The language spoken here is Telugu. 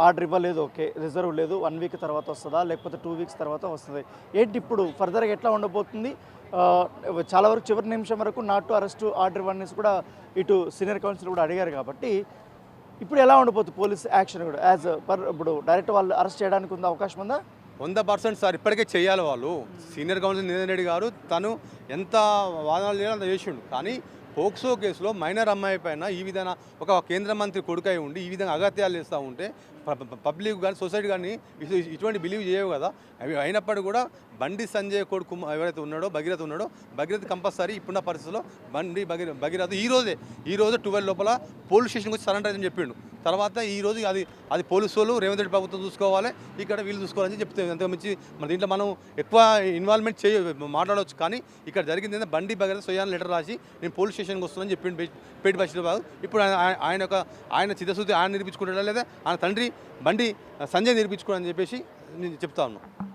ఆర్డర్ ఇవ్వలేదు, ఓకే, రిజర్వ్ లేదు, 1 వీక్ తర్వాత వస్తుందా లేకపోతే 2 వీక్స్ తర్వాత వస్తుంది, ఏంటి ఇప్పుడు ఫర్దర్గా ఎట్లా ఉండబోతుంది? చాలా వరకు చివరి నిమిషం వరకు నాట్ టు అరెస్ట్ ఆర్డర్ ఇవ్వనేసి కూడా ఇటు సీనియర్ కౌన్సిల్ కూడా అడిగారు కాబట్టి ఇప్పుడు ఎలా ఉండబోతుంది పోలీస్ యాక్షన్ కూడా యాజ్ పర్ ఇప్పుడు డైరెక్ట్ వాళ్ళు అరెస్ట్ చేయడానికి ఉందా, అవకాశం ఉందా? 100% సార్ ఇప్పటికే చేయాలి వాళ్ళు. సీనియర్ కౌన్సిల్ నిరంజన్ రెడ్డి గారు తను ఎంత వాదనలు చేయాలో అంత చేసిండు. కానీ పోక్సో కేసులో మైనర్ అమ్మాయి పైన ఈ విధంగా ఒక కేంద్ర మంత్రి కొడుకై ఉండి ఈ విధంగా అగత్యాలు చేస్తూ ఉంటే పబ్లిక్ కానీ సొసైటీ కానీ ఇటువంటి బిలీవ్ చేయవు కదా. అవి అయినప్పటికీ కూడా బండి సంజయ్ కొడుకు ఎవరైతే ఉన్నాడో భగీరథ్ ఉన్నాడో, భగీరథ్ కంపల్సరీ ఇప్పుడున్న పరిస్థితుల్లో బండి భగీరథ్ ఈ రోజు 12 లోపల పోలీస్ స్టేషన్కి వచ్చి సరెండర్ అని చెప్పిండు. తర్వాత ఈరోజు అది పోలీసు వాళ్ళు రేవంత్ రెడ్డి ప్రభుత్వం చూసుకోవాలి, ఇక్కడ వీళ్ళు చూసుకోవాలని చెప్తే అంతకుమించి మన దీంట్లో మనం ఎక్కువ ఇన్వాల్వ్మెంట్ మాట్లాడవచ్చు. కానీ ఇక్కడ జరిగింది ఏంటంటే బండి భగీరథ్ స్వయాన్ని లెటర్ రాసి నేను పోలీస్ స్టేషన్కి వస్తున్నానని చెప్పిండు పేట బషీరాబాద్. ఇప్పుడు ఆయన చిత్తశుద్ధి ఆయన నిరూపించుకుంటాడా లేదా ఆయన తండ్రి బండి సంజయ్ నిరూపించుకోవాలని చెప్పేసి నేను చెప్తా ఉన్నాను.